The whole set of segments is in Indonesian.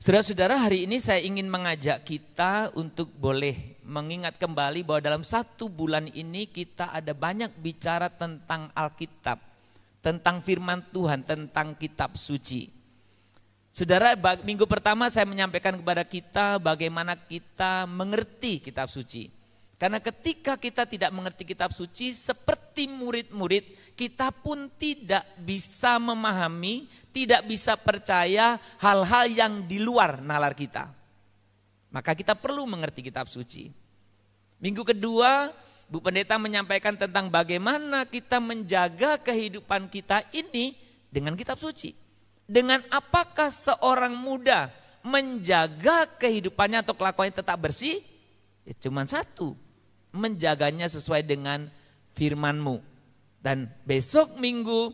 Saudara-saudara, hari ini saya ingin mengajak kita untuk boleh mengingat kembali bahwa dalam 1 bulan ini kita ada banyak bicara tentang Alkitab, tentang firman Tuhan, tentang kitab suci. Saudara, minggu pertama saya menyampaikan kepada kita bagaimana kita mengerti kitab suci. Karena ketika kita tidak mengerti kitab suci, seperti murid-murid, kita pun tidak bisa memahami, tidak bisa percaya hal-hal yang di luar nalar kita. Maka kita perlu mengerti kitab suci. Minggu kedua, Bu Pendeta menyampaikan tentang bagaimana kita menjaga kehidupan kita ini dengan kitab suci. Dengan apakah seorang muda menjaga kehidupannya atau kelakuannya tetap bersih? Ya cuma satu. Menjaganya sesuai dengan firman-Mu. Dan besok minggu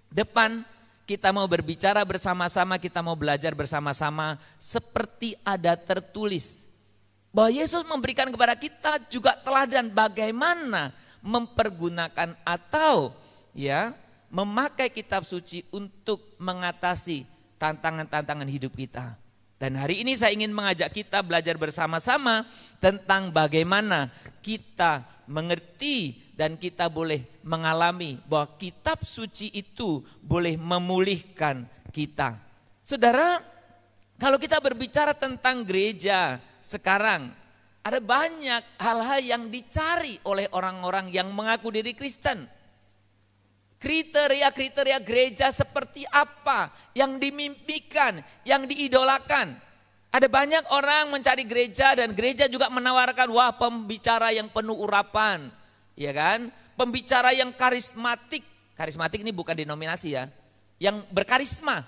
depan kita mau berbicara bersama-sama, kita mau belajar bersama-sama seperti ada tertulis. Bahwa Yesus memberikan kepada kita juga teladan bagaimana mempergunakan atau memakai kitab suci untuk mengatasi tantangan-tantangan hidup kita. Dan hari ini saya ingin mengajak kita belajar bersama-sama tentang bagaimana kita mengerti dan kita boleh mengalami bahwa kitab suci itu boleh memulihkan kita. Saudara, kalau kita berbicara tentang gereja sekarang, ada banyak hal-hal yang dicari oleh orang-orang yang mengaku diri Kristen. Kriteria-kriteria gereja seperti apa yang dimimpikan, yang diidolakan. Ada banyak orang mencari gereja dan gereja juga menawarkan pembicara yang penuh urapan, ya kan? Pembicara yang karismatik. Karismatik ini bukan denominasi ya, yang berkarisma.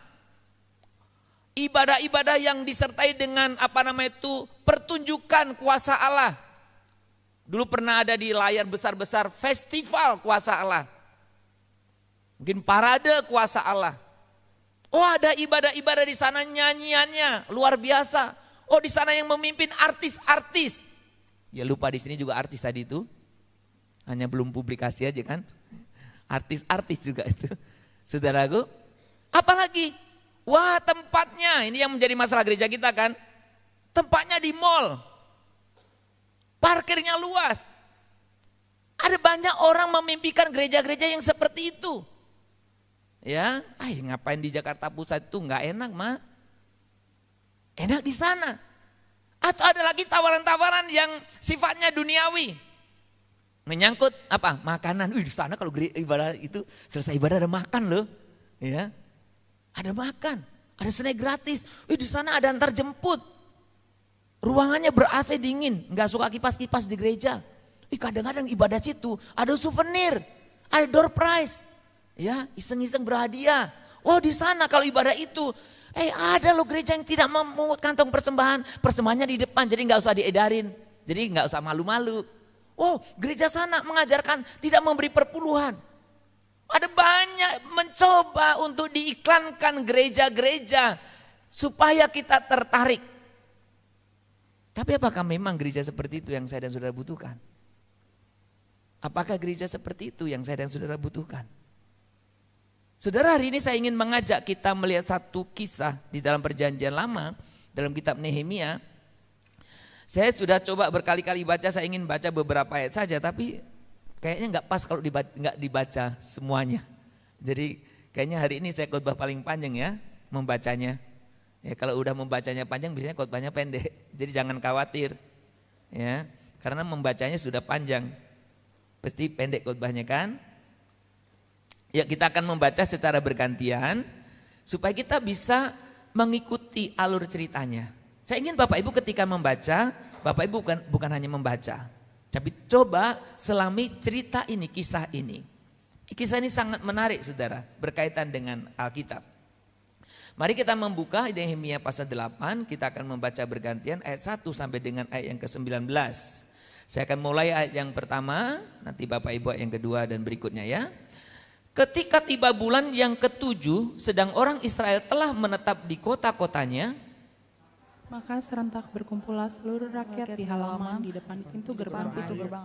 Ibadah-ibadah yang disertai dengan pertunjukan kuasa Allah. Dulu pernah ada di layar besar-besar festival kuasa Allah. Mungkin parade kuasa Allah. Oh, ada ibadah-ibadah di sana, nyanyiannya luar biasa. Oh, di sana yang memimpin artis-artis. Ya lupa di sini juga artis tadi itu. Hanya belum publikasi aja kan. Artis-artis juga itu. Saudaraku, apalagi? Wah, tempatnya, ini yang menjadi masalah gereja kita kan. Tempatnya di mall. Parkirnya luas. Ada banyak orang memimpikan gereja-gereja yang seperti itu. Ya, ngapain di Jakarta Pusat itu nggak enak mah. Enak di sana. Atau ada lagi tawaran-tawaran yang sifatnya duniawi. Menyangkut makanan. Di sana kalau ibadah itu selesai ibadah ada makan loh. Ya. Ada makan, ada snack gratis. Di sana ada antar jemput. Ruangannya ber-AC dingin, nggak suka kipas-kipas di gereja. Kadang-kadang ibadah situ ada souvenir, ada door prize. Ya, iseng-iseng berhadiah. Di sana kalau ibadah itu, ada loh gereja yang tidak memungut kantong persembahan. Persembahannya di depan, jadi nggak usah diedarin. Jadi nggak usah malu-malu. Gereja sana mengajarkan tidak memberi perpuluhan. Ada banyak mencoba untuk diiklankan gereja-gereja supaya kita tertarik. Tapi apakah memang gereja seperti itu yang saya dan saudara butuhkan? Apakah gereja seperti itu yang saya dan saudara butuhkan? Saudara, hari ini saya ingin mengajak kita melihat satu kisah di dalam perjanjian lama, dalam kitab Nehemia. Saya sudah coba berkali-kali baca, saya ingin baca beberapa ayat saja, tapi kayaknya nggak pas kalau nggak dibaca semuanya. Jadi kayaknya hari ini saya khotbah paling panjang ya membacanya. Ya kalau udah membacanya panjang biasanya khotbahnya pendek. Jadi jangan khawatir ya, karena membacanya sudah panjang. Pasti pendek khotbahnya kan? Ya kita akan membaca secara bergantian supaya kita bisa mengikuti alur ceritanya. Saya ingin Bapak Ibu ketika membaca, Bapak Ibu bukan hanya membaca. Tapi coba selami cerita ini, kisah ini. Kisah ini sangat menarik saudara, berkaitan dengan Alkitab. Mari kita membuka Nehemia pasal 8, kita akan membaca bergantian ayat 1 sampai dengan ayat yang ke-19. Saya akan mulai ayat yang pertama, nanti Bapak Ibu ayat yang kedua dan berikutnya ya. Ketika tiba bulan yang ke-7, sedang orang Israel telah menetap di kota-kotanya, maka serentak berkumpullah seluruh rakyat di halaman di depan pintu gerbang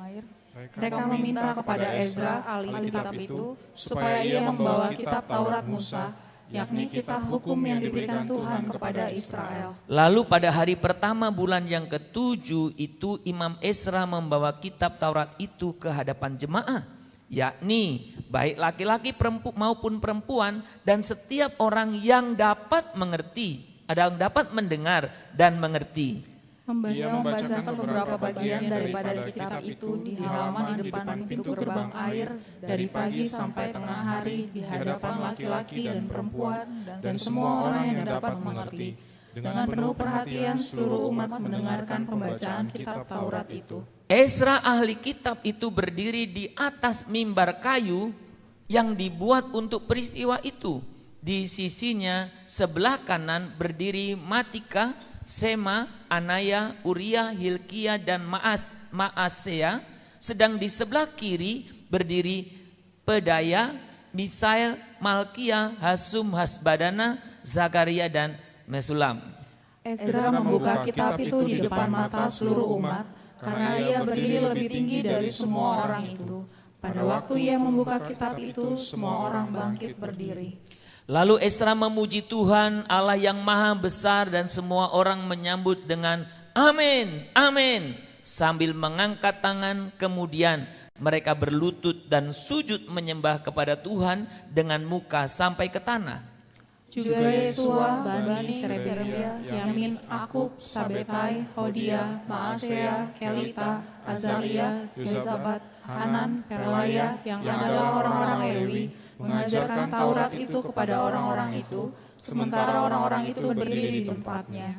air. Mereka meminta kepada Ezra ahli kitab itu supaya ia membawa kitab Taurat Musa yakni kitab hukum yang diberikan Tuhan kepada Israel. Lalu pada hari pertama bulan yang ke-7 itu Imam Ezra membawa kitab Taurat itu ke hadapan jemaah, yakni baik laki-laki maupun perempuan dan setiap orang yang dapat mengerti, ada yang dapat mendengar dan mengerti. Ia membacakan beberapa bagian daripada kitab itu di halaman di depan pintu gerbang air dari pagi sampai tengah hari di hadapan laki-laki dan perempuan dan semua orang yang dapat mengerti. Dengan penuh perhatian seluruh umat mendengarkan pembacaan kitab Taurat itu. Ezra ahli kitab itu berdiri di atas mimbar kayu yang dibuat untuk peristiwa itu. Di sisinya sebelah kanan berdiri Matika, Sema, Anaya, Uriah, Hilkia, dan Maasea. Sedang di sebelah kiri berdiri Pedaya, Misael, Malkia, Hasum, Hasbadana, Zakaria, dan Mesulam. Ezra membuka kitab itu di depan mata seluruh umat, karena ia berdiri lebih tinggi dari semua orang itu. Pada waktu ia membuka kitab itu, semua orang bangkit berdiri. Lalu Ezra memuji Tuhan Allah yang maha besar dan semua orang menyambut dengan amin, amin. Sambil mengangkat tangan kemudian mereka berlutut dan sujud menyembah kepada Tuhan dengan muka sampai ke tanah. Juga Yesua, Bani Serebia, Yamin, Akub, Sabetai, Hodia, Maasea, Kelita, Azalia, Yozabat, Hanan, Pelaya yang adalah orang-orang Lewi, mengajarkan Taurat itu kepada orang-orang itu, sementara orang-orang itu berdiri di tempatnya.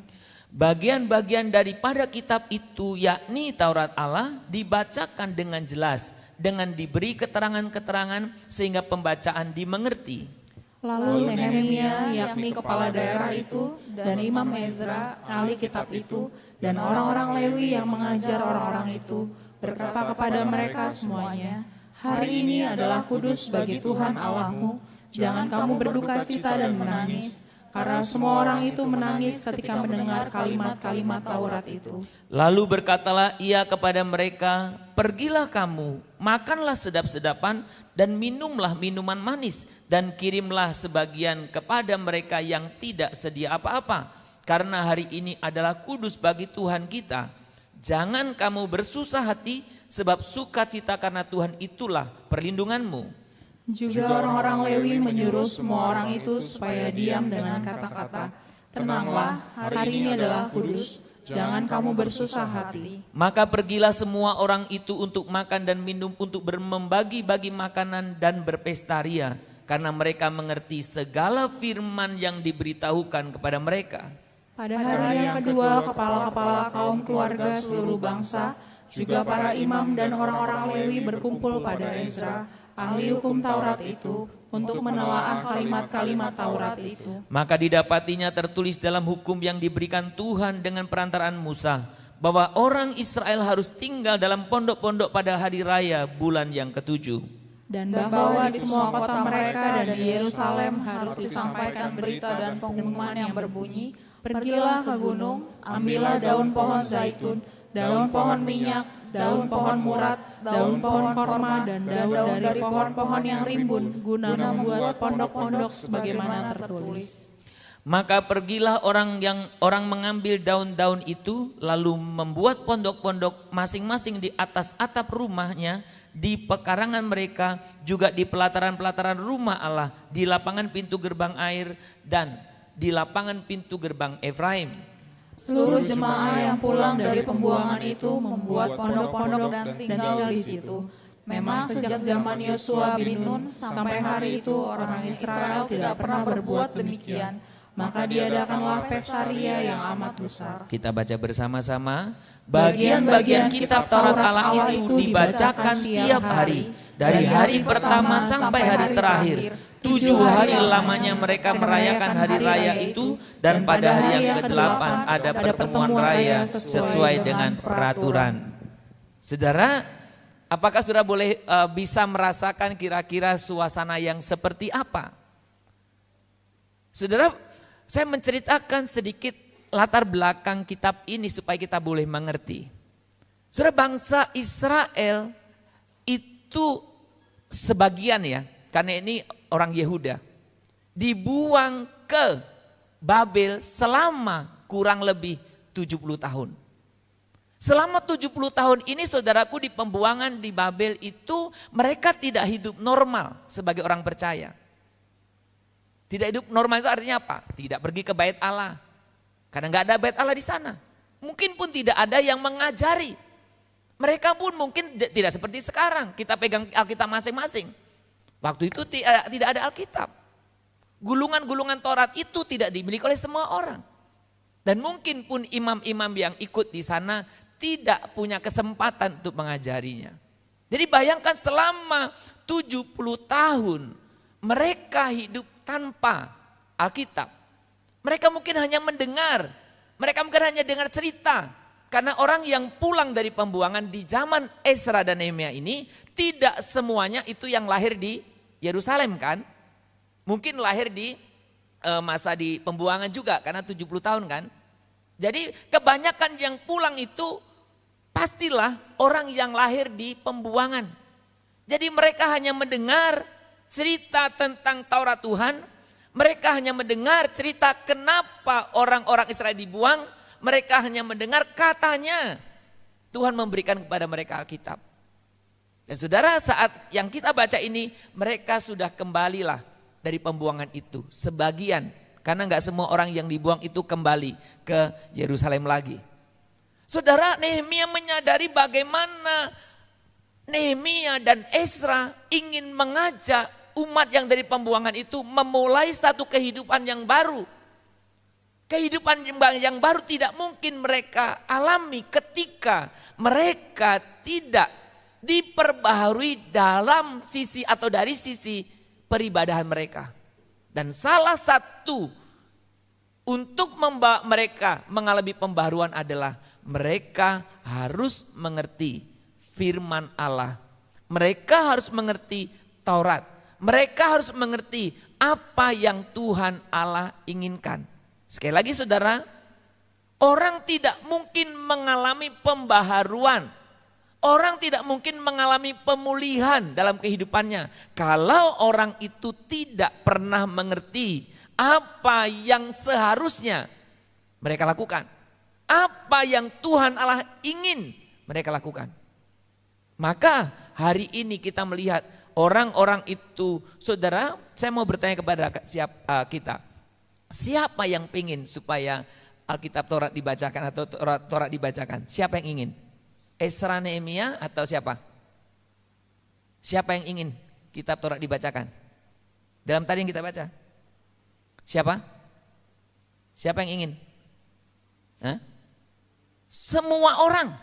Bagian-bagian daripada kitab itu, yakni Taurat Allah, dibacakan dengan jelas, dengan diberi keterangan-keterangan sehingga pembacaan dimengerti. Lalu Nehemia, yakni kepala daerah itu, dan Imam Ezra, ahli kitab itu, dan orang-orang Lewi yang mengajar orang-orang itu, berkata kepada mereka semuanya, hari ini adalah kudus bagi Tuhan Allahmu, jangan kamu berduka cita dan menangis, karena semua orang itu menangis ketika mendengar kalimat-kalimat Taurat itu. Lalu berkatalah ia kepada mereka, pergilah kamu, makanlah sedap-sedapan dan minumlah minuman manis, dan kirimlah sebagian kepada mereka yang tidak sedia apa-apa, karena hari ini adalah kudus bagi Tuhan kita. Jangan kamu bersusah hati, sebab sukacita karena Tuhan itulah perlindunganmu. Juga orang-orang Lewi menyuruh semua orang itu supaya diam dengan kata-kata, tenanglah, hari ini adalah kudus, jangan kamu bersusah hati. Maka pergilah semua orang itu untuk makan dan minum, untuk membagi-bagi makanan dan berpesta-ria, karena mereka mengerti segala firman yang diberitahukan kepada mereka. Pada hari yang kedua, kepala-kepala kaum keluarga seluruh bangsa, juga para imam dan orang-orang Lewi berkumpul pada Ezra, ahli hukum Taurat itu, untuk menelaah kalimat-kalimat Taurat itu. Maka didapatinya tertulis dalam hukum yang diberikan Tuhan dengan perantaraan Musa, bahwa orang Israel harus tinggal dalam pondok-pondok pada hari raya bulan yang ke-7. Dan bahwa di semua kota mereka dan di Yerusalem harus disampaikan berita dan pengumuman yang berbunyi, pergilah ke gunung, ambillah daun pohon zaitun, daun pohon minyak, daun pohon murat, daun pohon korma, dan daun dari pohon-pohon yang rimbun, guna membuat pondok-pondok sebagaimana tertulis. Maka pergilah orang mengambil daun-daun itu, lalu membuat pondok-pondok masing-masing di atas atap rumahnya, di pekarangan mereka, juga di pelataran-pelataran rumah Allah, di lapangan pintu gerbang air, dan di lapangan pintu gerbang Efraim. Seluruh jemaah yang pulang dari pembuangan itu membuat pondok-pondok dan tinggal di situ. Memang sejak zaman Yosua bin Nun sampai hari itu orang Israel tidak pernah berbuat demikian. Maka diadakanlah pesta ria yang amat besar. Kita baca bersama-sama. Bagian-bagian kitab Taurat Allah itu dibacakan tiap hari, dari hari pertama sampai hari terakhir. 7 hari lamanya mereka merayakan hari raya itu, dan pada hari yang ke-8 ada pertemuan raya sesuai dengan peraturan. Saudara, apakah saudara boleh bisa merasakan kira-kira suasana yang seperti apa? Saudara, saya menceritakan sedikit latar belakang kitab ini supaya kita boleh mengerti. Saudara, bangsa Israel itu sebagian ya, karena ini orang Yehuda. dibuang ke Babel selama kurang lebih 70 tahun. Selama 70 tahun ini saudaraku di pembuangan di Babel itu mereka tidak hidup normal sebagai orang percaya. Tidak hidup normal itu artinya apa? Tidak pergi ke bait Allah. Karena nggak ada bait Allah di sana. Mungkin pun tidak ada yang mengajari. Mereka pun mungkin tidak seperti sekarang. Kita pegang Alkitab masing-masing. Waktu itu tidak ada Alkitab. Gulungan-gulungan Taurat itu tidak dimiliki oleh semua orang. Dan mungkin pun imam-imam yang ikut di sana tidak punya kesempatan untuk mengajarinya. Jadi bayangkan selama 70 tahun mereka hidup tanpa Alkitab. Mereka mungkin hanya mendengar, mereka mungkin hanya dengar cerita. Karena orang yang pulang dari pembuangan di zaman Ezra dan Nehemia ini tidak semuanya itu yang lahir di Yerusalem kan. Mungkin lahir di masa di pembuangan juga karena 70 tahun kan. Jadi kebanyakan yang pulang itu pastilah orang yang lahir di pembuangan. Jadi mereka hanya mendengar cerita tentang Taurat Tuhan. Mereka hanya mendengar cerita kenapa orang-orang Israel dibuang. Mereka hanya mendengar katanya Tuhan memberikan kepada mereka Alkitab. Dan saudara saat yang kita baca ini mereka sudah kembalilah dari pembuangan itu. Sebagian karena nggak semua orang yang dibuang itu kembali ke Yerusalem lagi. Saudara Nehemia menyadari bagaimana Nehemia dan Ezra ingin mengajak umat yang dari pembuangan itu memulai satu kehidupan yang baru. Kehidupan yang baru tidak mungkin mereka alami ketika mereka tidak diperbaharui dalam sisi atau dari sisi peribadahan mereka. Dan salah satu untuk membawa mereka mengalami pembaharuan adalah mereka harus mengerti firman Allah. Mereka harus mengerti Taurat. Mereka harus mengerti apa yang Tuhan Allah inginkan. Sekali lagi saudara, orang tidak mungkin mengalami pembaharuan. Orang tidak mungkin mengalami pemulihan dalam kehidupannya. Kalau orang itu tidak pernah mengerti apa yang seharusnya mereka lakukan. Apa yang Tuhan Allah ingin mereka lakukan. Maka hari ini kita melihat orang-orang itu, saudara, saya mau bertanya kepada kita. Siapa yang ingin supaya Alkitab Taurat dibacakan atau Taurat dibacakan? Siapa yang ingin? Ezra Nehemia atau siapa? Siapa yang ingin kitab Taurat dibacakan? Dalam tadi yang kita baca. Siapa? Siapa yang ingin? Hah? Semua orang.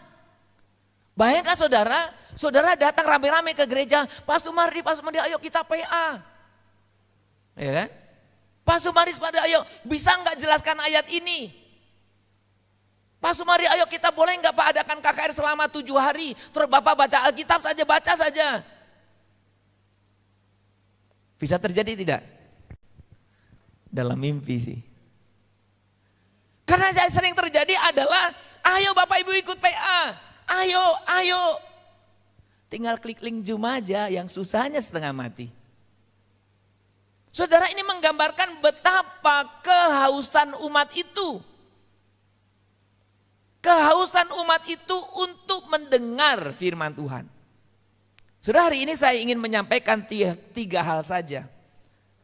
Bayangkan saudara, saudara datang rame-rame ke gereja, Pak Sumardi, ayo kita PA. Ya kan? Pak Sumardi, ayo bisa nggak jelaskan ayat ini? Pak Sumardi, ayo kita boleh nggak Pak adakan KKR selama 7 hari? Terus Bapak baca Alkitab saja, baca saja. Bisa terjadi tidak? Dalam mimpi sih. Karena yang sering terjadi adalah, ayo Bapak Ibu ikut PA. Ayo. Tinggal klik link Zoom aja yang susahnya setengah mati. Saudara, ini menggambarkan betapa kehausan umat itu. Kehausan umat itu untuk mendengar firman Tuhan. Saudara, hari ini saya ingin menyampaikan 3 hal saja.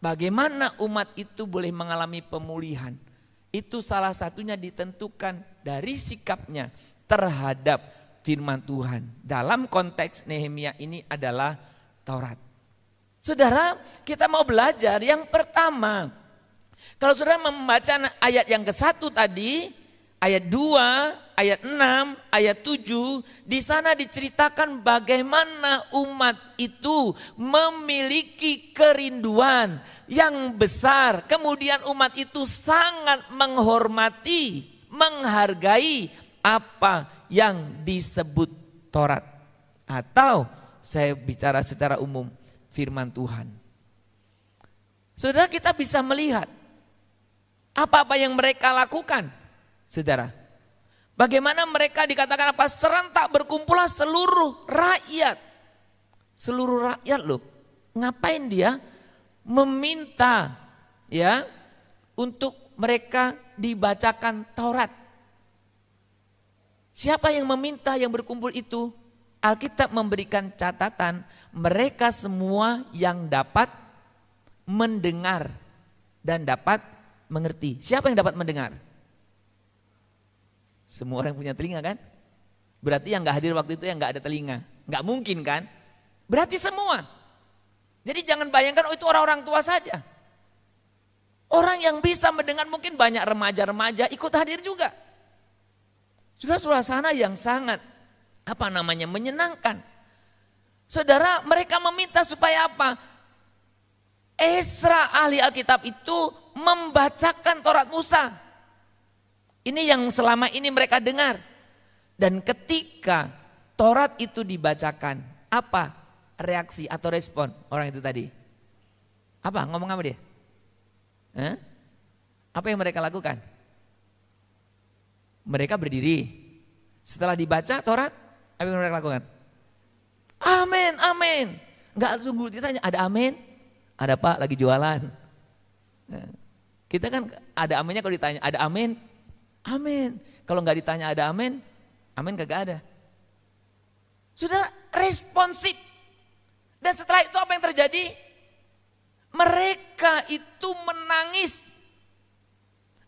Bagaimana umat itu boleh mengalami pemulihan. Itu salah satunya ditentukan dari sikapnya terhadap firman Tuhan. Dalam konteks Nehemia ini adalah Taurat. Saudara, kita mau belajar yang pertama. Kalau saudara membaca ayat yang ke-1 tadi, ayat 2, ayat 6, ayat 7, di sana diceritakan bagaimana umat itu memiliki kerinduan yang besar. Kemudian umat itu sangat menghormati, menghargai apa yang disebut Taurat. Atau saya bicara secara umum, firman Tuhan. Saudara, kita bisa melihat apa-apa yang mereka lakukan. Saudara, bagaimana mereka dikatakan apa? Serentak berkumpullah seluruh rakyat. Seluruh rakyat loh. Ngapain dia meminta ya untuk mereka dibacakan Taurat. Siapa yang meminta yang berkumpul itu? Alkitab memberikan catatan mereka semua yang dapat mendengar dan dapat mengerti. Siapa yang dapat mendengar? Semua orang punya telinga kan? Berarti yang gak hadir waktu itu yang gak ada telinga. Gak mungkin kan? Berarti semua. Jadi jangan bayangkan itu orang-orang tua saja. Orang yang bisa mendengar mungkin banyak remaja-remaja ikut hadir juga. Sudah suasana yang sangat menyenangkan. Saudara, mereka meminta supaya apa? Ezra ahli Alkitab itu membacakan Taurat Musa. Ini yang selama ini mereka dengar. Dan ketika Taurat itu dibacakan, apa reaksi atau respon orang itu tadi? Apa? Ngomong apa dia? Apa yang mereka lakukan? Mereka berdiri. Setelah dibaca Taurat, apa yang mereka lakukan? Amin, amin. Enggak sungguh ditanya, ada amin? Ada Pak lagi jualan. Kita kan ada aminnya kalau ditanya, ada amin? Amin. Kalau enggak ditanya ada amin, amin kagak ada. Sudah responsif. Dan setelah itu apa yang terjadi? Mereka itu menangis.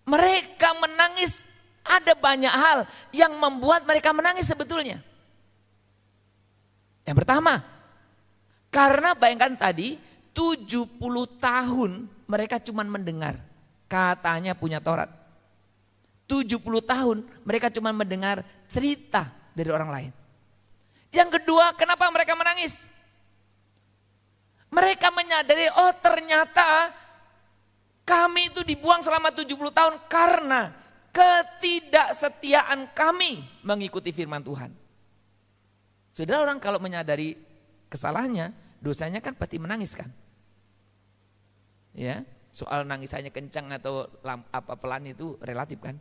Mereka menangis. Ada banyak hal yang membuat mereka menangis sebetulnya. Yang pertama, karena bayangkan tadi 70 tahun mereka cuma mendengar. Katanya punya Taurat. 70 tahun mereka cuma mendengar cerita dari orang lain. Yang kedua, kenapa mereka menangis? Mereka menyadari, oh ternyata kami itu dibuang selama 70 tahun karena ketidaksetiaan kami mengikuti firman Tuhan. Saudara, orang kalau menyadari kesalahannya, dosanya kan pasti menangis kan? Ya, soal nangisannya kencang atau pelan itu relatif kan?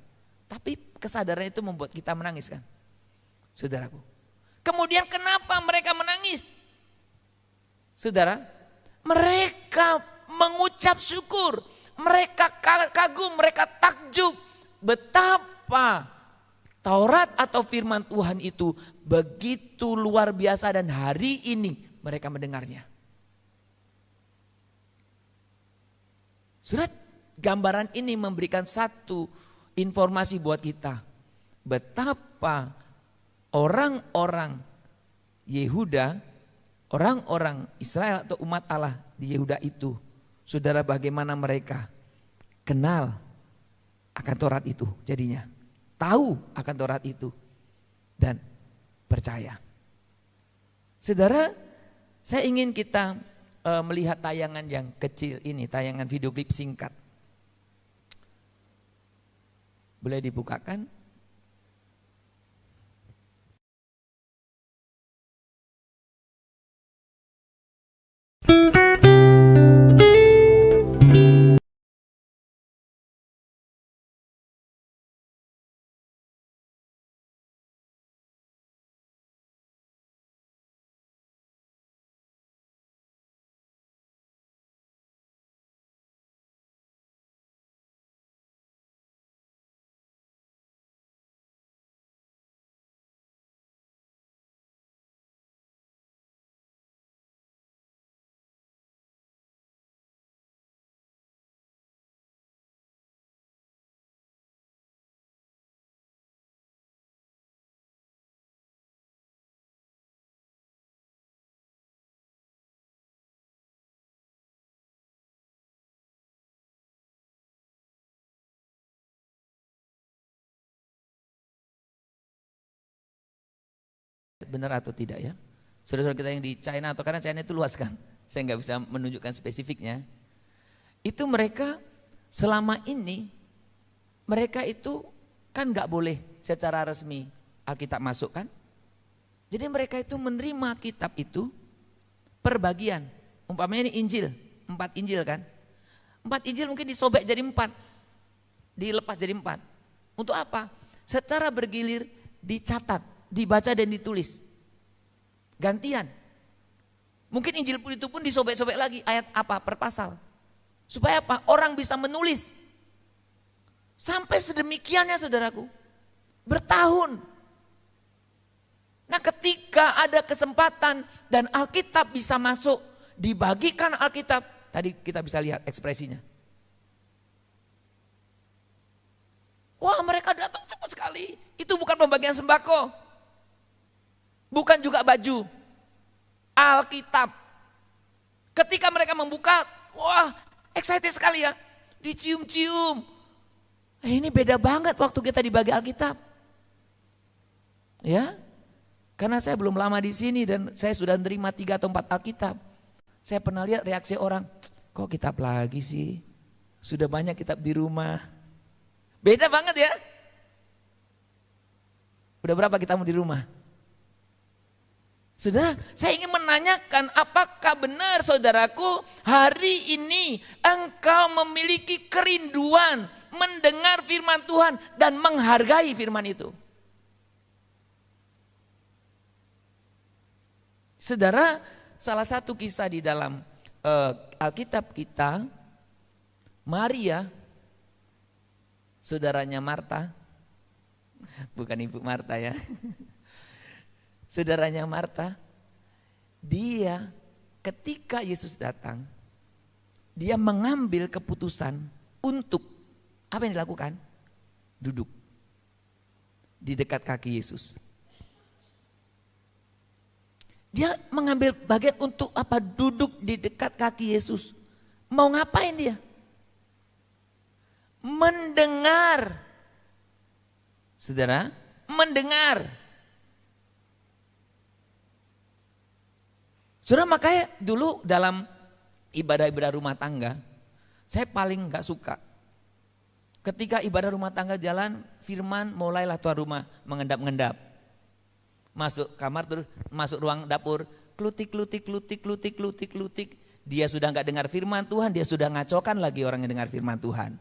Tapi kesadaran itu membuat kita menangis kan? Saudaraku. Kemudian kenapa mereka menangis? Saudara, mereka mengucap syukur, mereka kagum, mereka takjub betapa Taurat atau firman Tuhan itu begitu luar biasa dan hari ini mereka mendengarnya. Surat gambaran ini memberikan satu informasi buat kita. Betapa orang-orang Yehuda, orang-orang Israel atau umat Allah di Yehuda itu, saudara, bagaimana mereka kenal akan Taurat itu jadinya. Tahu akan Taurat itu dan percaya. Saudara, saya ingin kita melihat tayangan yang kecil ini, tayangan video klip singkat. Boleh dibukakan? Benar atau tidak ya? Saudara-saudara kita yang di China, atau karena China itu luas kan, saya nggak bisa menunjukkan spesifiknya. Itu mereka selama ini, mereka itu kan nggak boleh secara resmi Alkitab masuk kan. Jadi mereka itu menerima kitab itu per bagian. Umpamanya ini Injil, 4 Injil kan. 4 Injil mungkin disobek jadi 4, dilepas jadi 4. Untuk apa? Secara bergilir dicatat, dibaca dan ditulis. Gantian. Mungkin Injil itu pun disobek-sobek lagi ayat apa per pasal. Supaya apa? Orang bisa menulis. Sampai sedemikiannya saudaraku. Bertahun. Nah ketika ada kesempatan dan Alkitab bisa masuk, dibagikan Alkitab. Tadi kita bisa lihat ekspresinya. Wah mereka datang cepat sekali. Itu bukan pembagian sembako. Bukan juga baju. Alkitab. Ketika mereka membuka, wah excited sekali ya. Dicium-cium. Ini beda banget waktu kita dibagi Alkitab. Ya. Karena saya belum lama di sini dan saya sudah menerima 3 atau 4 Alkitab. Saya pernah lihat reaksi orang, kok kitab lagi sih? Sudah banyak kitab di rumah. Beda banget ya. Udah berapa kitabmu di rumah? Saudara, saya ingin menanyakan apakah benar saudaraku hari ini engkau memiliki kerinduan mendengar firman Tuhan dan menghargai firman itu? Saudara, salah satu kisah di dalam Alkitab kita, Maria, saudaranya Marta, bukan ibu Marta ya. Saudaranya Marta, dia ketika Yesus datang, dia mengambil keputusan untuk, apa yang dilakukan? Duduk di dekat kaki Yesus. Dia mengambil bagian untuk apa? Duduk di dekat kaki Yesus. Mau ngapain dia? Mendengar. Saudara, mendengar. Saudara, makanya dulu dalam ibadah-ibadah rumah tangga, saya paling gak suka. Ketika ibadah rumah tangga jalan, firman mulailah tuan rumah mengendap-endap. Masuk kamar terus masuk ruang dapur, klutik. Dia sudah gak dengar firman Tuhan, dia sudah ngacokan lagi orang yang dengar firman Tuhan.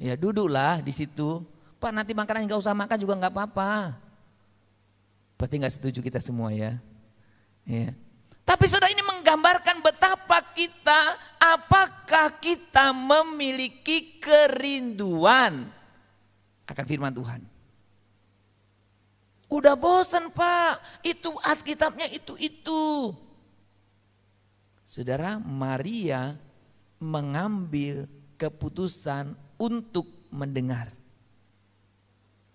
Ya duduklah di situ. Pak nanti makanan gak usah makan juga gak apa-apa. Berarti gak setuju kita semua ya. Ya. Tapi saudara ini menggambarkan betapa kita, apakah kita memiliki kerinduan akan firman Tuhan. Udah bosan Pak, itu Alkitabnya itu. Saudara, Maria mengambil keputusan untuk mendengar.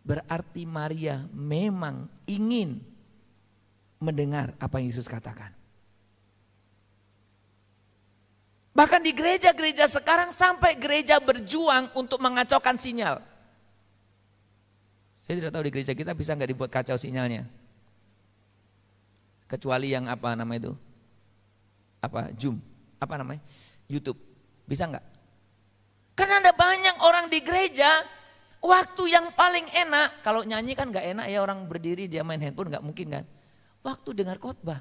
Berarti Maria memang ingin mendengar apa yang Yesus katakan. Bahkan di gereja-gereja sekarang sampai gereja berjuang untuk mengacaukan sinyal. Saya tidak tahu di gereja kita bisa nggak dibuat kacau sinyalnya. Kecuali yang apa nama itu? Apa Zoom? Apa namanya? YouTube. Bisa nggak? Karena ada banyak orang di gereja, waktu yang paling enak, kalau nyanyi kan nggak enak ya orang berdiri dia main handphone nggak mungkin kan. Waktu dengar khotbah,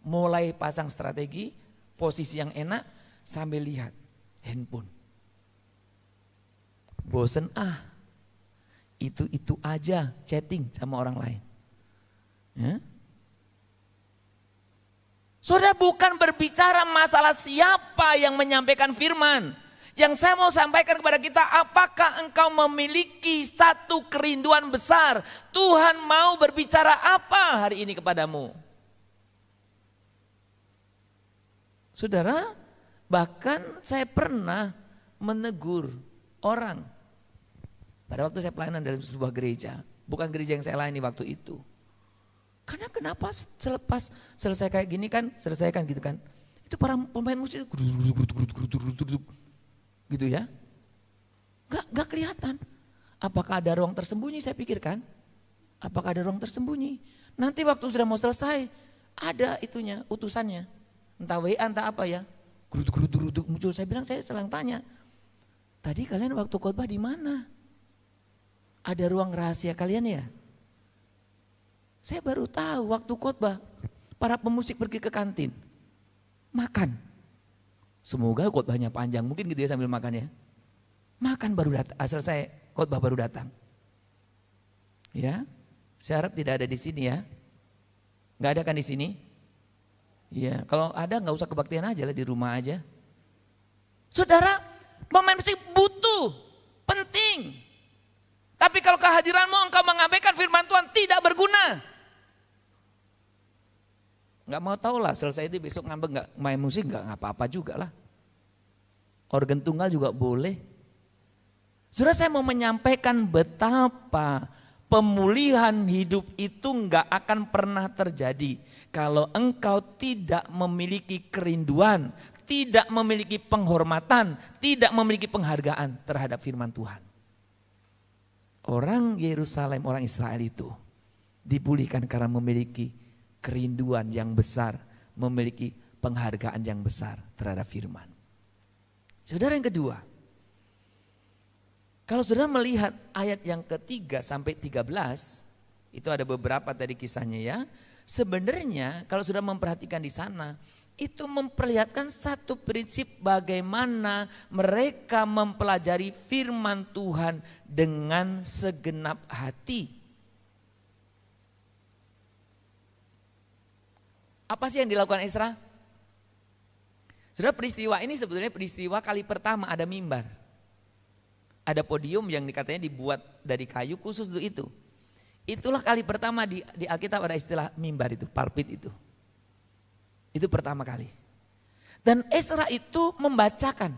mulai pasang strategi, posisi yang enak sambil lihat handphone. Bosen itu aja chatting sama orang lain. Ya? Saudara bukan berbicara masalah siapa yang menyampaikan firman. Yang saya mau sampaikan kepada kita, apakah engkau memiliki satu kerinduan besar? Tuhan mau berbicara apa hari ini kepadamu? Saudara, bahkan saya pernah menegur orang pada waktu saya pelayanan dalam sebuah gereja. Bukan gereja yang saya layani waktu itu. Karena kenapa selepas selesai kayak gini kan, selesaikan gitu kan. Itu para pemain musik gitu ya. Gak kelihatan. Apakah ada ruang tersembunyi saya pikirkan. Apakah ada ruang tersembunyi. Nanti waktu sudah mau selesai, ada itunya, utusannya. Entah WA, entah apa ya. Geruduk muncul. Saya bilang, saya sedang tanya. Tadi kalian waktu khotbah di mana? Ada ruang rahasia kalian ya? Saya baru tahu waktu khotbah para pemusik pergi ke kantin. Makan. Semoga khotbahnya panjang, mungkin gitu ya sambil makan ya. Makan baru datang, selesai khotbah baru datang. Ya, saya harap tidak ada di sini ya. Gak ada kan di sini? Ya, kalau ada nggak usah kebaktian aja lah di rumah aja. Saudara, bermain musik butuh, penting. Tapi kalau kehadiranmu engkau mengabaikan firman Tuhan, tidak berguna. Nggak mau tahu lah, selesai itu besok ngambek nggak main musik nggak apa-apa juga lah. Organ tunggal juga boleh. Saudara, saya mau menyampaikan betapa pemulihan hidup itu nggak akan pernah terjadi kalau engkau tidak memiliki kerinduan, tidak memiliki penghormatan, tidak memiliki penghargaan terhadap firman Tuhan. Orang Yerusalem, orang Israel itu dipulihkan karena memiliki kerinduan yang besar, memiliki penghargaan yang besar terhadap firman. Saudara, yang kedua, kalau saudara melihat ayat yang ketiga sampai 13, itu ada beberapa tadi kisahnya ya. Sebenarnya kalau saudara memperhatikan di sana, itu memperlihatkan satu prinsip bagaimana mereka mempelajari firman Tuhan dengan segenap hati. Apa sih yang dilakukan Ezra? Saudara, peristiwa ini sebetulnya peristiwa kali pertama ada mimbar. Ada podium yang dikatanya dibuat dari kayu khusus untuk itu. Itulah kali pertama di Alkitab ada istilah mimbar itu, pulpit itu. Itu pertama kali. Dan Ezra itu membacakan.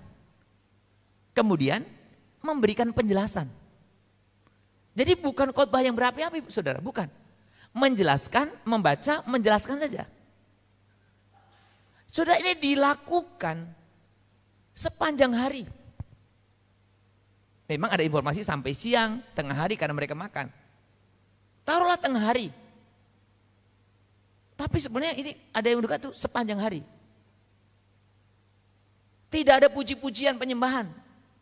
Kemudian memberikan penjelasan. Jadi bukan khotbah yang berapi-api, saudara, bukan. Menjelaskan, membaca, menjelaskan saja. Saudara, ini dilakukan sepanjang hari. Memang ada informasi sampai siang, tengah hari karena mereka makan. Taruhlah tengah hari. Tapi sebenarnya ini ada yang menduga itu sepanjang hari. Tidak ada puji-pujian penyembahan.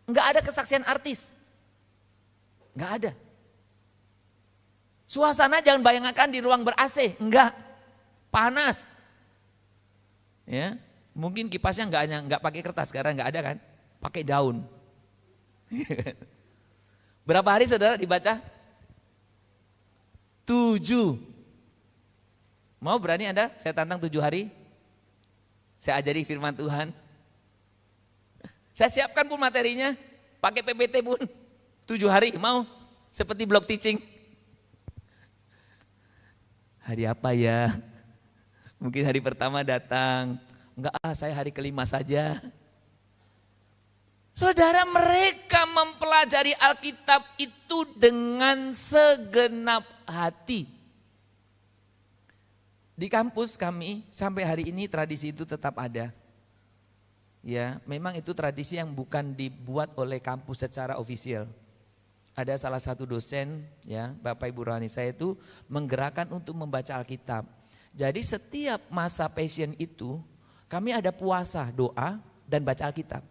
Enggak ada kesaksian artis. Enggak ada. Suasana jangan bayangkan di ruang ber-AC. Enggak. Panas. Ya, mungkin kipasnya enggak pakai kertas, sekarang enggak ada kan. Pakai daun. Berapa hari saudara dibaca? 7. Mau berani Anda? Saya tantang 7 hari. Saya ajari firman Tuhan. Saya siapkan pun materinya. Pakai PPT pun. 7 hari mau? Seperti blog teaching. Hari apa ya? Mungkin hari pertama datang. Enggak, saya hari kelima saja. Saudara, mereka mempelajari Alkitab itu dengan segenap hati. Di kampus kami sampai hari ini tradisi itu tetap ada. Ya, memang itu tradisi yang bukan dibuat oleh kampus secara ofisial. Ada salah satu dosen, ya, Bapak Ibu rohani saya itu menggerakkan untuk membaca Alkitab. Jadi setiap masa passion itu kami ada puasa, doa dan baca Alkitab.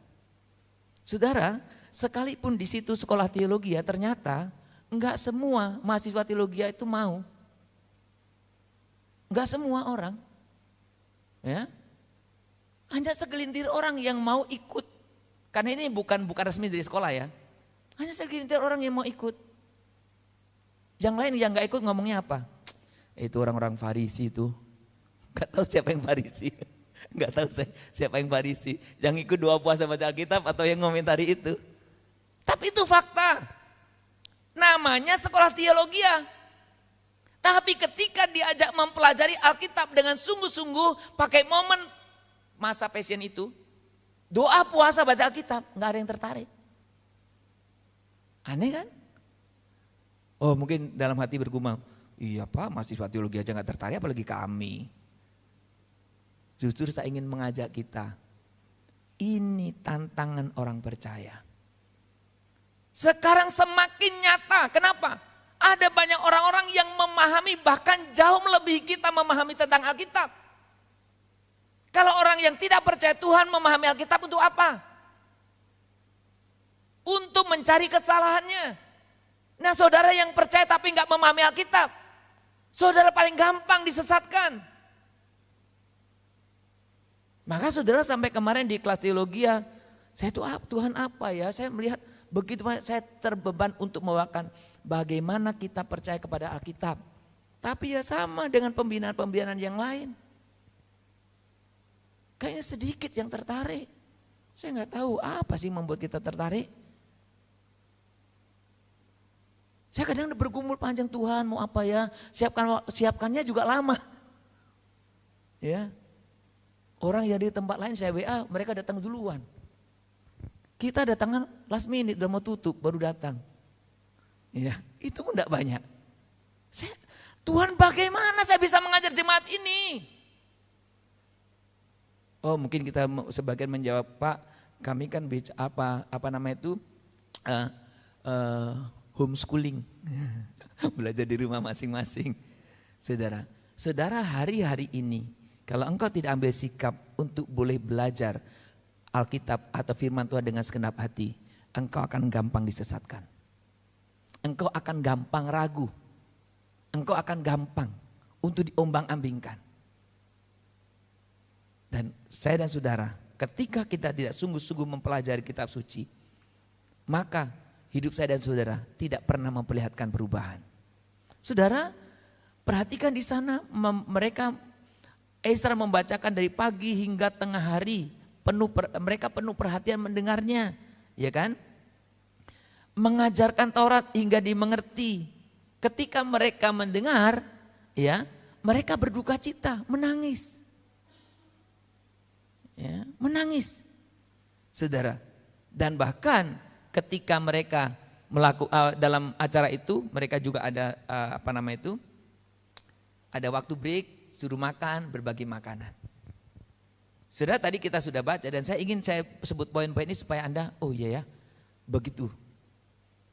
Saudara, sekalipun di situ sekolah teologi ya, ternyata enggak semua mahasiswa teologi itu mau. Enggak semua orang, ya, hanya segelintir orang yang mau ikut. Karena ini bukan resmi dari sekolah ya, hanya segelintir orang yang mau ikut. Yang lain yang enggak ikut ngomongnya apa? Itu orang-orang Farisi itu, enggak tahu siapa yang Farisi, enggak tahu siapa yang Farisi. Yang ikut 2 puasa baca Alkitab atau yang ngomentari itu. Tapi itu fakta. Namanya sekolah teologi ya. Tapi ketika diajak mempelajari Alkitab dengan sungguh-sungguh pakai momen masa passion itu, doa puasa baca Alkitab, enggak ada yang tertarik. Aneh kan? Oh, mungkin dalam hati bergumam, iya Pak, mahasiswa teologi aja enggak tertarik apalagi kami. Justru saya ingin mengajak kita, ini tantangan orang percaya. Sekarang semakin nyata, kenapa? Ada banyak orang-orang yang memahami, bahkan jauh melebihi kita memahami tentang Alkitab. Kalau orang yang tidak percaya Tuhan memahami Alkitab untuk apa? Untuk mencari kesalahannya. Nah, saudara yang percaya tapi nggak memahami Alkitab, saudara paling gampang disesatkan. Maka saudara sampai kemarin di kelas teologi ya, saya itu Tuhan apa ya? Saya melihat begitu banyak, saya terbeban untuk membawakan bagaimana kita percaya kepada Alkitab. Tapi ya sama dengan pembinaan-pembinaan yang lain. Kayaknya sedikit yang tertarik. Saya nggak tahu apa sih membuat kita tertarik. Saya kadang bergumul panjang, Tuhan mau apa ya, siapkannya juga lama. Ya, orang yang di tempat lain saya WA, mereka datang duluan. Kita datangan last minute, udah mau tutup baru datang. Ya, itu pun enggak banyak. Tuhan bagaimana saya bisa mengajar jemaat ini? Oh mungkin kita sebagian menjawab, Pak kami kan apa namanya itu homeschooling. Belajar di rumah masing-masing. Saudara hari-hari ini kalau engkau tidak ambil sikap untuk boleh belajar Alkitab atau firman Tuhan dengan segenap hati, engkau akan gampang disesatkan. Engkau akan gampang ragu. Engkau akan gampang untuk diombang-ambingkan. Dan saya dan saudara, ketika kita tidak sungguh-sungguh mempelajari kitab suci, maka hidup saya dan saudara tidak pernah memperlihatkan perubahan. Saudara, perhatikan di sana Esra membacakan dari pagi hingga tengah hari, mereka penuh perhatian mendengarnya, ya kan? Mengajarkan Taurat hingga dimengerti. Ketika mereka mendengar, ya, mereka berduka cita, menangis. Ya, menangis. Saudara, dan bahkan ketika mereka dalam acara itu, mereka juga ada ada waktu break, suruh makan, berbagi makanan. Saudara, tadi kita sudah baca dan saya sebut poin-poin ini supaya Anda, oh iya ya, begitu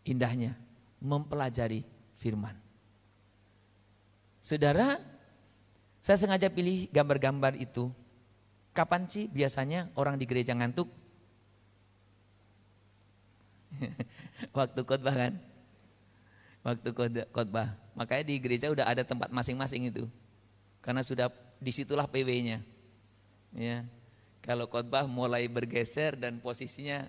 indahnya mempelajari firman. Saudara, saya sengaja pilih gambar-gambar itu. Kapan sih biasanya orang di gereja ngantuk? Waktu khotbah kan? Waktu khotbah. Makanya di gereja udah ada tempat masing-masing itu. Karena sudah disitulah PW-nya. Ya. Kalau khotbah mulai bergeser dan posisinya,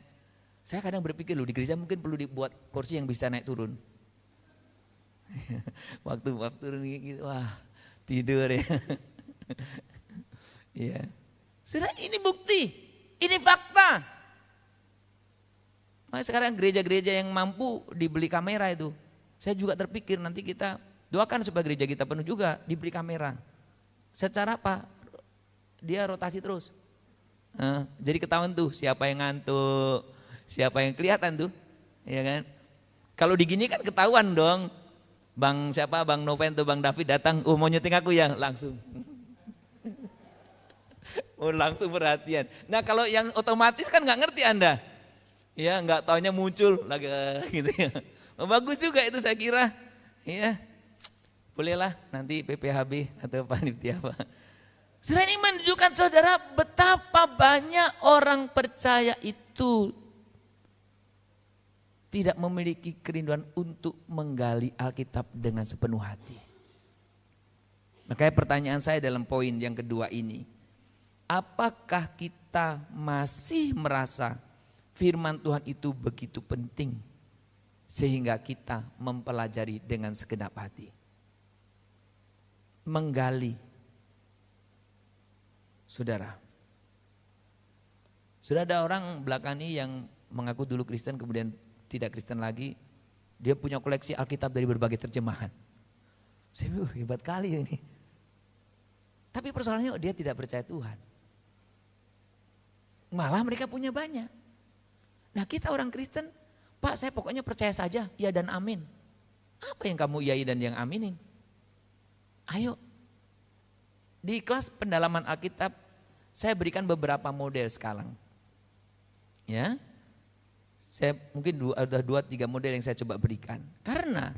saya kadang berpikir loh di gereja mungkin perlu dibuat kursi yang bisa naik turun. Waktu turun gitu, wah tidur ya. Ya. Saudara, ini bukti, ini fakta. Makanya sekarang gereja-gereja yang mampu dibeli kamera itu, saya juga terpikir nanti kita doakan supaya gereja kita penuh juga dibeli kamera. Secara apa? Dia rotasi terus. Jadi ketahuan tuh siapa yang ngantuk, siapa yang kelihatan tuh, ya kan? Kalau digini kan ketahuan dong. Bang Noven tuh Bang David datang, mau nyuting aku ya, langsung. Langsung perhatian. Nah kalau yang otomatis kan nggak ngerti Anda. Ya nggak taunya muncul lagi gitu ya. Bagus juga itu saya kira. Ya. Bolehlah nanti PPHB atau panitia Pak. Selain ini menunjukkan saudara betapa banyak orang percaya itu tidak memiliki kerinduan untuk menggali Alkitab dengan sepenuh hati. Makanya pertanyaan saya dalam poin yang kedua ini, apakah kita masih merasa firman Tuhan itu begitu penting sehingga kita mempelajari dengan segenap hati? Menggali. Saudara, sudah ada orang belakang ini yang mengaku dulu Kristen kemudian tidak Kristen lagi, dia punya koleksi Alkitab dari berbagai terjemahan. Saya bilang hebat kali ini. Tapi persoalannya dia tidak percaya Tuhan. Malah mereka punya banyak. Nah kita orang Kristen, Pak saya pokoknya percaya saja, ya dan amin. Apa yang kamu iyai dan yang aminin? Ayo. Di kelas pendalaman Alkitab, saya berikan beberapa model sekarang. Ya. Saya mungkin ada 2-3 model yang saya coba berikan. Karena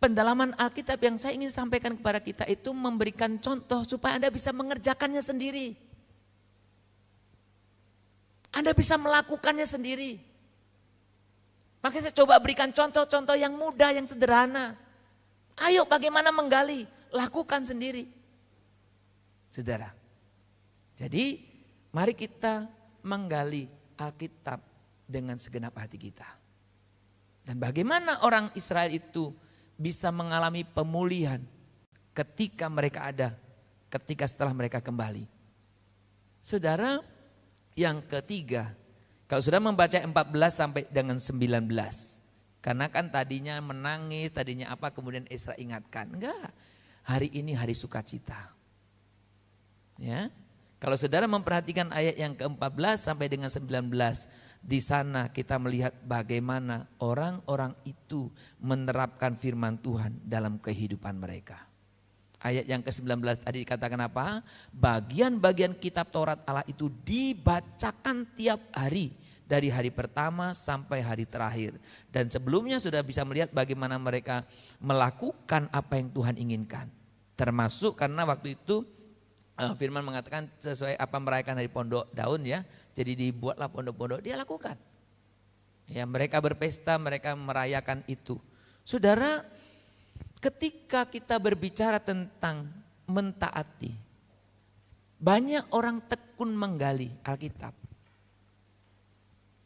pendalaman Alkitab yang saya ingin sampaikan kepada kita itu memberikan contoh supaya Anda bisa mengerjakannya sendiri. Anda bisa melakukannya sendiri. Makanya saya coba berikan contoh-contoh yang mudah, yang sederhana. Ayo bagaimana menggali, lakukan sendiri. Saudara, jadi mari kita menggali Alkitab dengan segenap hati kita. Dan bagaimana orang Israel itu bisa mengalami pemulihan ketika setelah mereka kembali. Saudara, yang ketiga Kalau sudah membaca 14 sampai dengan 19. Karena kan tadinya menangis, tadinya apa, kemudian Ezra ingatkan. Enggak, hari ini hari sukacita. Ya, kalau saudara memperhatikan ayat yang ke-14 sampai dengan 19. Di sana kita melihat bagaimana orang-orang itu menerapkan firman Tuhan dalam kehidupan mereka. Ayat yang ke-19 tadi dikatakan apa? Bagian-bagian kitab Taurat Allah itu dibacakan tiap hari. Dari hari pertama sampai hari terakhir. Dan sebelumnya sudah bisa melihat bagaimana mereka melakukan apa yang Tuhan inginkan. Termasuk karena waktu itu firman mengatakan sesuai apa merayakan hari pondok daun ya. Jadi dibuatlah pondok-pondok, dia lakukan. Ya, mereka berpesta, mereka merayakan itu. Saudara, ketika kita berbicara tentang mentaati, banyak orang tekun menggali Alkitab.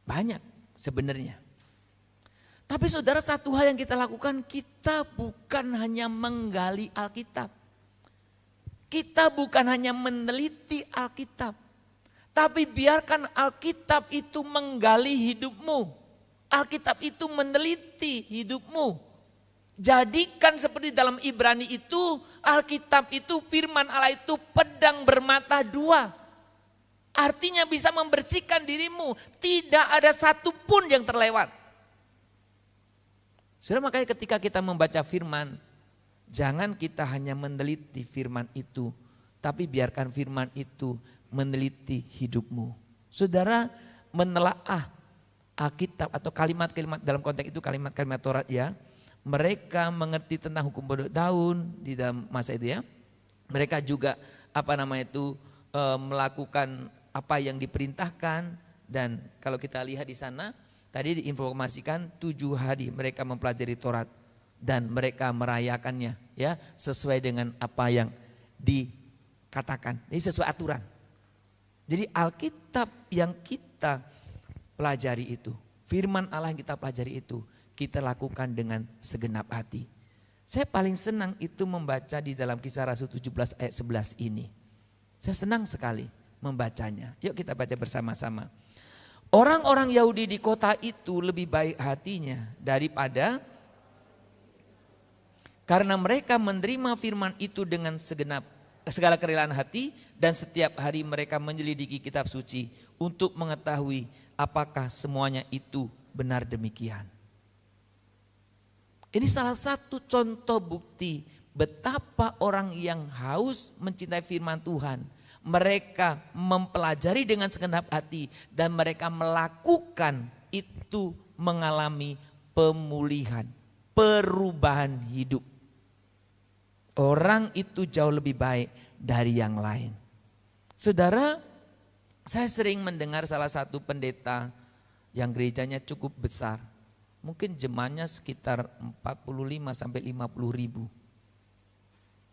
Banyak sebenarnya. Tapi saudara, satu hal yang kita lakukan, kita bukan hanya menggali Alkitab. Kita bukan hanya meneliti Alkitab. Tapi biarkan Alkitab itu menggali hidupmu. Alkitab itu meneliti hidupmu. Jadikan seperti dalam Ibrani itu, Alkitab itu, firman Allah itu pedang bermata dua. Artinya bisa membersihkan dirimu. Tidak ada satupun yang terlewat. Saudara, makanya ketika kita membaca firman, jangan kita hanya meneliti firman itu, tapi biarkan firman itu meneliti hidupmu. Saudara, menelaah Alkitab atau kalimat-kalimat dalam konteks itu kalimat-kalimat Taurat ya. Mereka mengerti tentang hukum pondok daun di dalam masa itu ya. Mereka juga melakukan apa yang diperintahkan, dan kalau kita lihat di sana tadi diinformasikan 7 hari mereka mempelajari Taurat dan mereka merayakannya ya sesuai dengan apa yang dikatakan. Jadi sesuai aturan. Jadi Alkitab yang kita pelajari itu, firman Allah yang kita pelajari itu, kita lakukan dengan segenap hati. Saya paling senang itu membaca di dalam Kisah Rasul 17 ayat 11 ini. Saya senang sekali membacanya. Yuk kita baca bersama-sama. Orang-orang Yahudi di kota itu lebih baik hatinya daripada, karena mereka menerima firman itu dengan segala kerelaan hati, dan setiap hari mereka menyelidiki kitab suci untuk mengetahui apakah semuanya itu benar demikian. Ini salah satu contoh bukti betapa orang yang haus mencintai firman Tuhan, mereka mempelajari dengan segenap hati dan mereka melakukan itu, mengalami pemulihan, perubahan hidup. Orang itu jauh lebih baik dari yang lain. Saudara, saya sering mendengar salah satu pendeta yang gerejanya cukup besar. Mungkin jemaahnya sekitar 45 sampai 50 ribu.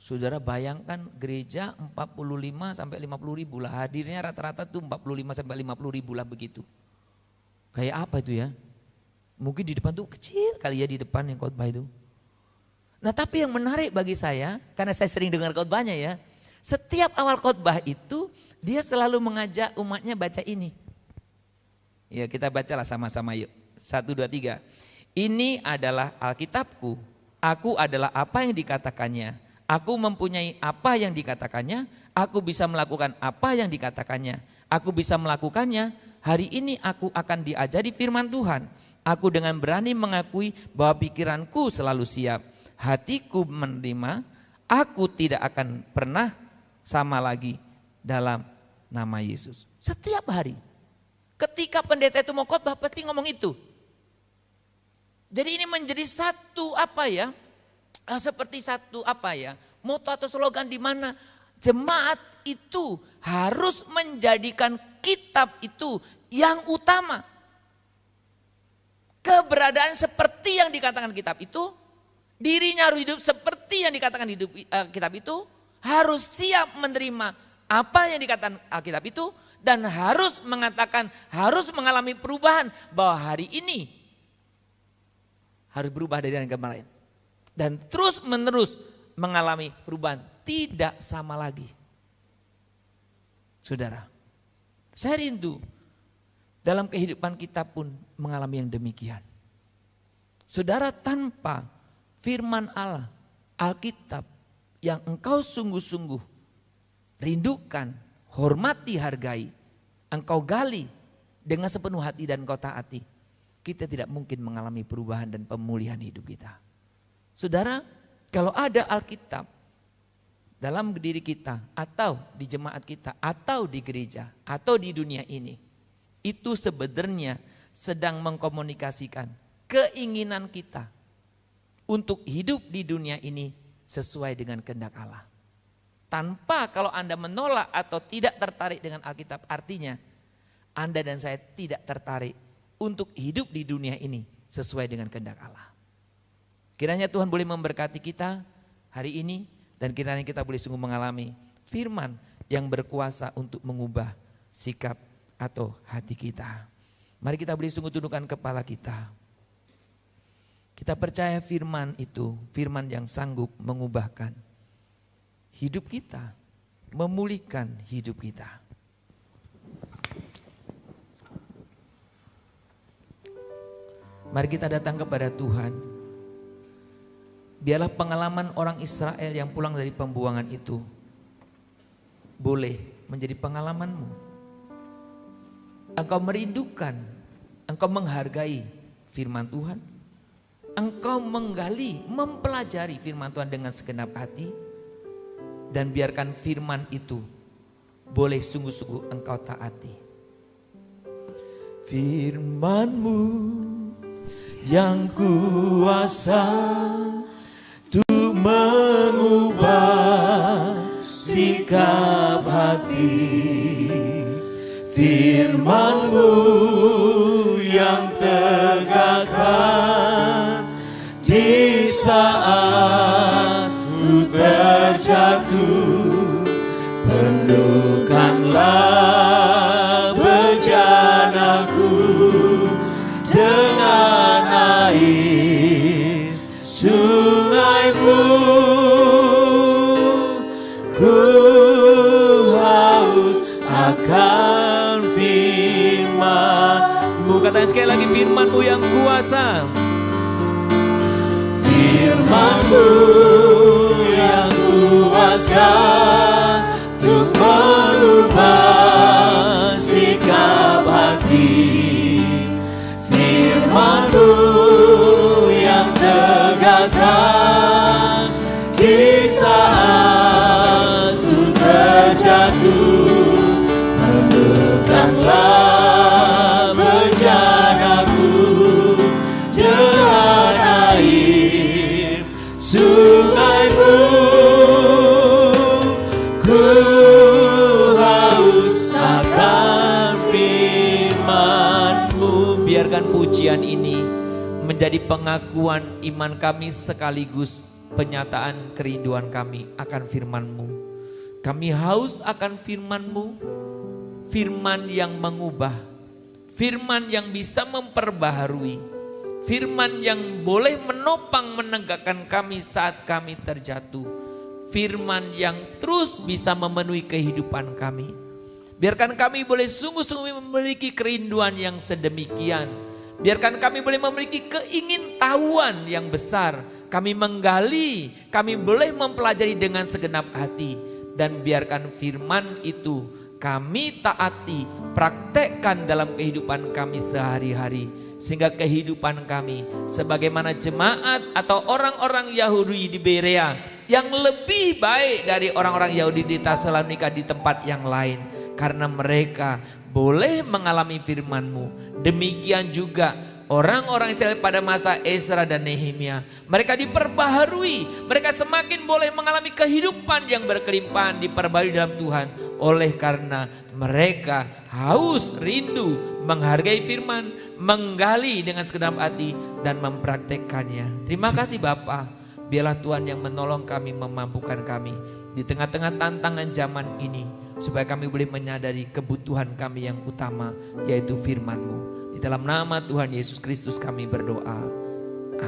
Saudara bayangkan gereja 45 sampai 50 ribu lah, hadirnya rata-rata tuh 45 sampai 50 ribu lah begitu. Kayak apa itu ya? Mungkin di depan tuh kecil kali ya, di depan yang khotbah itu. Nah tapi yang menarik bagi saya, karena saya sering dengar khotbahnya ya, setiap awal khotbah itu dia selalu mengajak umatnya baca ini. Ya kita bacalah sama-sama yuk. 1, 2, 3. Ini adalah Alkitabku, aku adalah apa yang dikatakannya. Aku mempunyai apa yang dikatakannya, aku bisa melakukan apa yang dikatakannya. Aku bisa melakukannya, hari ini aku akan diajari firman Tuhan. Aku dengan berani mengakui bahwa pikiranku selalu siap. Hatiku menerima, aku tidak akan pernah sama lagi dalam nama Yesus. Setiap hari, ketika pendeta itu mau khotbah pasti ngomong itu. Jadi ini menjadi satu seperti satu moto atau slogan di mana jemaat itu harus menjadikan kitab itu yang utama. Keberadaan seperti yang dikatakan kitab itu, dirinya harus hidup seperti yang dikatakan hidup kitab itu, harus siap menerima apa yang dikatakan Alkitab itu, dan harus mengatakan, harus mengalami perubahan bahwa hari ini harus berubah dari yang kemarin. Dan terus menerus mengalami perubahan, tidak sama lagi. Saudara, saya rindu dalam kehidupan kita pun mengalami yang demikian. Saudara, tanpa firman Allah, Alkitab yang engkau sungguh-sungguh rindukan, hormati, hargai, engkau gali dengan sepenuh hati dan engkau taati, kita tidak mungkin mengalami perubahan dan pemulihan hidup kita. Saudara, kalau ada Alkitab dalam diri kita atau di jemaat kita atau di gereja atau di dunia ini, itu sebenarnya sedang mengkomunikasikan keinginan kita untuk hidup di dunia ini sesuai dengan kehendak Allah. Tanpa kalau Anda menolak atau tidak tertarik dengan Alkitab, artinya Anda dan saya tidak tertarik untuk hidup di dunia ini sesuai dengan kehendak Allah. Kiranya Tuhan boleh memberkati kita hari ini dan kiranya kita boleh sungguh mengalami firman yang berkuasa untuk mengubah sikap atau hati kita. Mari kita boleh sungguh tundukkan kepala kita. Kita percaya firman itu, firman yang sanggup mengubahkan hidup kita, memulihkan hidup kita. Mari kita datang kepada Tuhan. Biarlah pengalaman orang Israel yang pulang dari pembuangan itu boleh menjadi pengalamanmu. Engkau merindukan, engkau menghargai firman Tuhan. Engkau menggali, mempelajari firman Tuhan dengan segenap hati. Dan biarkan firman itu boleh sungguh-sungguh engkau taati. Firman-Mu yang kuasa untuk mengubah sikap hati. Firman-Mu yang tegakkan di saat ku terjatuh. Penuhkanlah bejanaku dengan air sungai-Mu. Ku haus akan firman-Mu. Katakan sekali lagi, firman-Mu yang kuasa. Firman-Mu yang kuasa untuk mengubah sikap hati. Firman-Mu yang tegakkan di saat ku terjatuh. Penuhkanlah bejanaku dengan air sungai-Mu. Ku haus akan firman-Mu. Biarkan pujian ini menjadi pengakuan iman kami sekaligus penyataan kerinduan kami akan firman-Mu. Kami haus akan firman-Mu, firman yang mengubah, firman yang bisa memperbaharui, firman yang boleh menopang menegakkan kami saat kami terjatuh, firman yang terus bisa memenuhi kehidupan kami. Biarkan kami boleh sungguh-sungguh memiliki kerinduan yang sedemikian. Biarkan kami boleh memiliki keingintahuan yang besar. Kami menggali, kami boleh mempelajari dengan segenap hati. Dan biarkan firman itu kami taati, praktekkan dalam kehidupan kami sehari-hari. Sehingga kehidupan kami sebagaimana jemaat atau orang-orang Yahudi di Berea yang lebih baik dari orang-orang Yahudi di Tesalonika di tempat yang lain. Karena mereka boleh mengalami firman-Mu. Demikian juga orang-orang Israel pada masa Ezra dan Nehemia. Mereka diperbaharui. Mereka semakin boleh mengalami kehidupan yang berkelimpahan, diperbaharui dalam Tuhan. Oleh karena mereka haus, rindu, menghargai firman, menggali dengan segenap hati dan mempraktekkannya. Terima kasih Bapa. Biarlah Tuhan yang menolong kami, memampukan kami di tengah-tengah tantangan zaman ini. Supaya kami boleh menyadari kebutuhan kami yang utama, yaitu firman-Mu. Di dalam nama Tuhan Yesus Kristus kami berdoa.